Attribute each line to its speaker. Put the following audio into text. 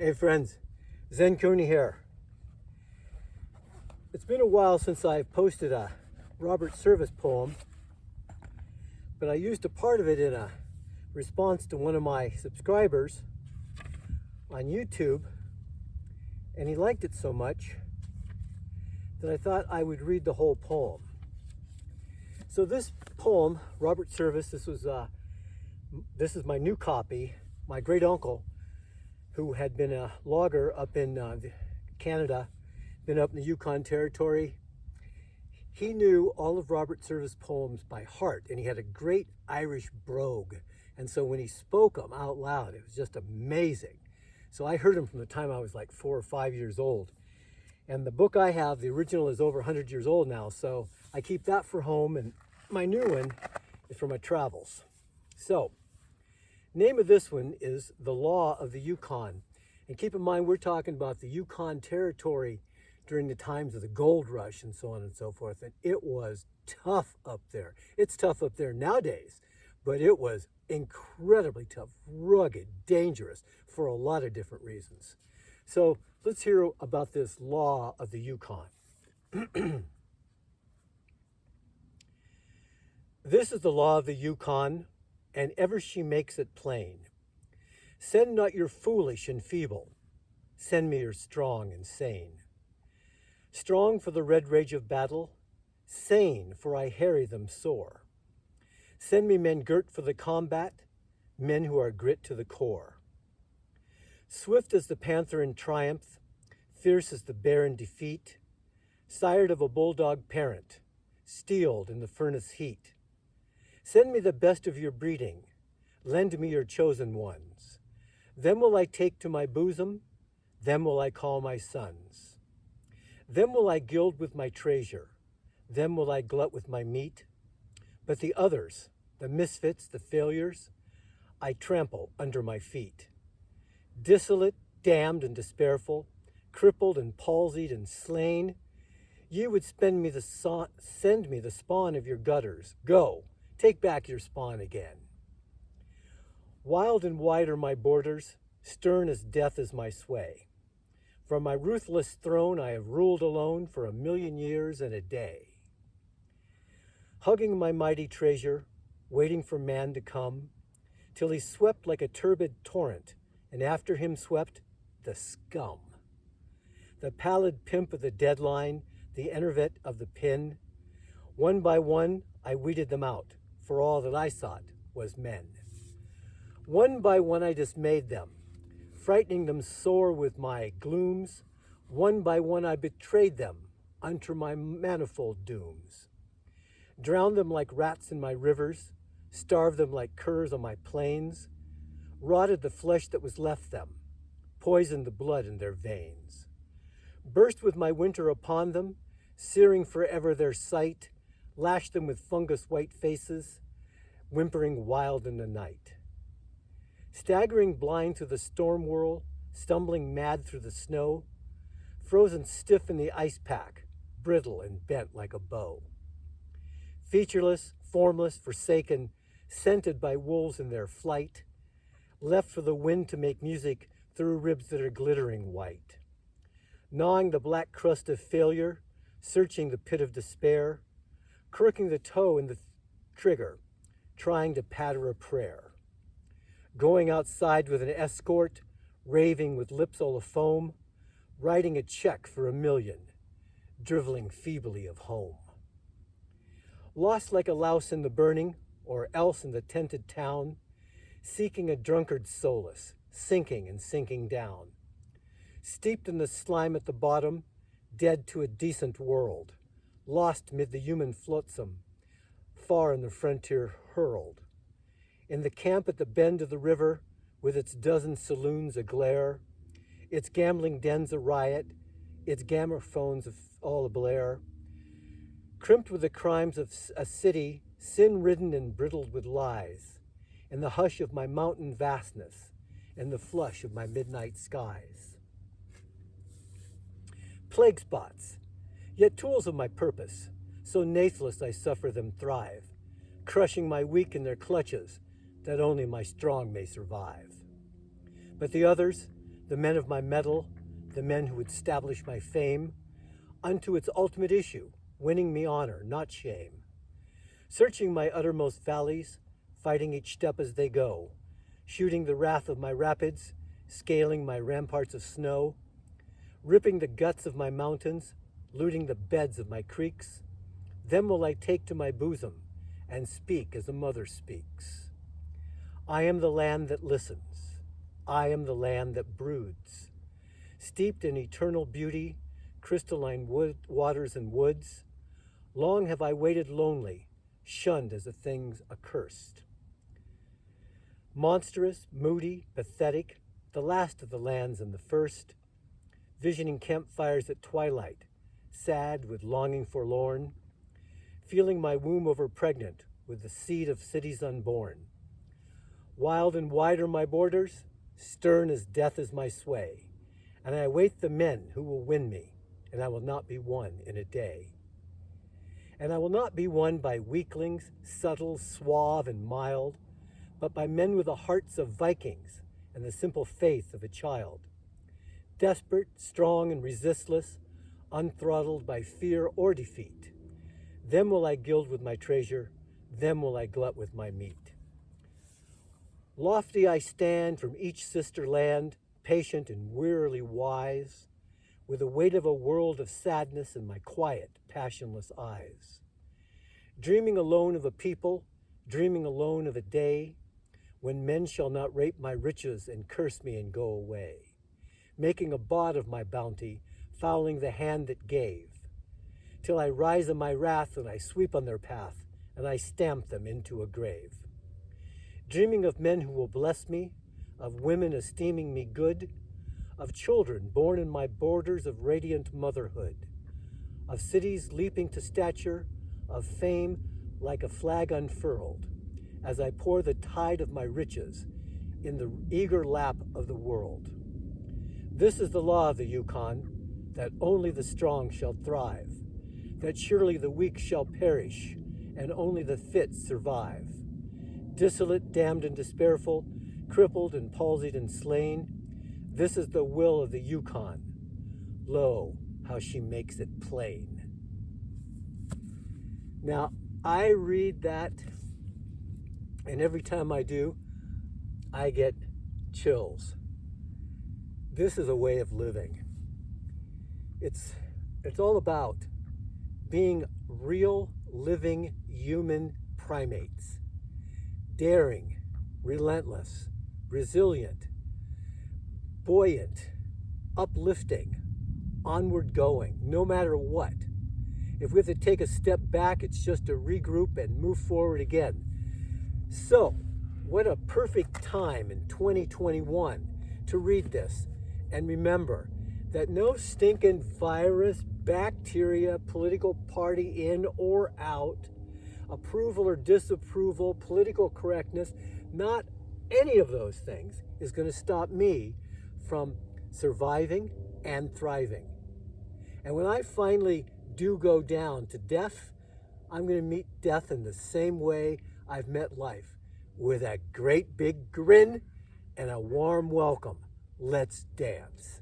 Speaker 1: Hey friends, ZenKahuna here. It's been a while since I posted a Robert Service poem, but I used a part of it in a response to one of my subscribers on YouTube, and he liked it so much that I thought I would read the whole poem. So this poem, Robert Service, this is my new copy. My great uncle, who had been a logger up in Canada, been up in the Yukon territory. He knew all of Robert Service poems by heart, and he had a great Irish brogue. And so when he spoke them out loud, it was just amazing. So I heard him from the time I was like 4 or 5 years old. And the book I have, the original, is over 100 years old now, so I keep that for home, and my new one is for my travels. So, name of this one is The Law of the Yukon. And keep in mind, we're talking about the Yukon territory during the times of the gold rush and so on and so forth. And it was tough up there. It's tough up there nowadays, but it was incredibly tough, rugged, dangerous for a lot of different reasons. So let's hear about this Law of the Yukon. This is the law of the Yukon, and ever she makes it plain. Send not your foolish and feeble, send me your strong and sane. Strong for the red rage of battle, sane for I harry them sore. Send me men girt for the combat, men who are grit to the core. Swift as the panther in triumph, fierce as the bear in defeat, sired of a bulldog parent, steeled in the furnace heat. Send me the best of your breeding, lend me your chosen ones. Them will I take to my bosom, them will I call my sons. Them will I gild with my treasure, them will I glut with my meat. But the others, the misfits, the failures, I trample under my feet. Dissolute, damned and despairful, crippled and palsied and slain, ye would send me the spawn of your gutters. Go, take back your spawn again. Wild and wide are my borders, stern as death is my sway. From my ruthless throne I have ruled alone for 1,000,000 years and a day. Hugging my mighty treasure, waiting for man to come, till he swept like a turbid torrent, and after him swept the scum. The pallid pimp of the deadline, the enervet of the pin. One by one I weeded them out, for all that I sought was men. One by one I dismayed them, frightening them sore with my glooms. One by one I betrayed them unto my manifold dooms. Drowned them like rats in my rivers, starved them like curs on my plains, rotted the flesh that was left them, poisoned the blood in their veins. Burst with my winter upon them, searing forever their sight, lashed them with fungus white faces, whimpering wild in the night. Staggering blind through the storm whirl, stumbling mad through the snow, frozen stiff in the ice pack, brittle and bent like a bow. Featureless, formless, forsaken, scented by wolves in their flight, left for the wind to make music through ribs that are glittering white. Gnawing the black crust of failure, searching the pit of despair, crooking the toe in the trigger, trying to patter a prayer. Going outside with an escort, raving with lips all afoam, writing a check for 1,000,000, driveling feebly of home. Lost like a louse in the burning, or else in the tented town, seeking a drunkard's solace, sinking and sinking down. Steeped in the slime at the bottom, dead to a decent world, lost mid the human flotsam, far in the frontier hurled. In the camp at the bend of the river, with its dozen saloons aglare, its gambling dens a riot, its gramophones all ablare, crimped with the crimes of a city, sin-ridden and brittled with lies, in the hush of my mountain vastness, and the flush of my midnight skies. Plague spots, yet tools of my purpose, so nathless I suffer them thrive, crushing my weak in their clutches, that only my strong may survive. But the others, the men of my mettle, the men who would establish my fame, unto its ultimate issue, winning me honor, not shame. Searching my uttermost valleys, fighting each step as they go, shooting the wrath of my rapids, scaling my ramparts of snow, ripping the guts of my mountains, looting the beds of my creeks, them will I take to my bosom and speak as a mother speaks. I am the land that listens. I am the land that broods. Steeped in eternal beauty, crystalline waters and woods, long have I waited lonely, shunned as a thing accursed. Monstrous, moody, pathetic, the last of the lands and the first, visioning campfires at twilight, sad with longing forlorn, feeling my womb overpregnant with the seed of cities unborn. Wild and wide are my borders, stern as death is my sway, and I await the men who will win me, and I will not be won in a day. And I will not be won by weaklings, subtle, suave, and mild, but by men with the hearts of Vikings and the simple faith of a child. Desperate, strong, and resistless, unthrottled by fear or defeat. Them will I gild with my treasure, them will I glut with my meat. Lofty I stand from each sister land, patient and wearily wise, with the weight of a world of sadness in my quiet, passionless eyes. Dreaming alone of a people, dreaming alone of a day, when men shall not rape my riches and curse me and go away, making a bawd of my bounty, fouling the hand that gave, till I rise in my wrath and I sweep on their path, and I stamp them into a grave. Dreaming of men who will bless me, of women esteeming me good, of children born in my borders of radiant motherhood, of cities leaping to stature, of fame like a flag unfurled, as I pour the tide of my riches in the eager lap of the world. This is the law of the Yukon, that only the strong shall thrive, that surely the weak shall perish, and only the fit survive. Dissolute, damned, and despairful, crippled and palsied and slain, this is the will of the Yukon. Lo, how she makes it plain. Now, I read that, and every time I do, I get chills. This is a way of living. It's all about being real, living human primates. Daring, relentless, resilient, buoyant, uplifting, onward going, no matter what. If we have to take a step back, it's just to regroup and move forward again. So, what a perfect time in 2021 to read this. And remember that no stinking virus, bacteria, political party in or out, approval or disapproval, political correctness, not any of those things is going to stop me from surviving and thriving. And when I finally do go down to death, I'm going to meet death in the same way I've met life, with a great big grin and a warm welcome. Let's dance.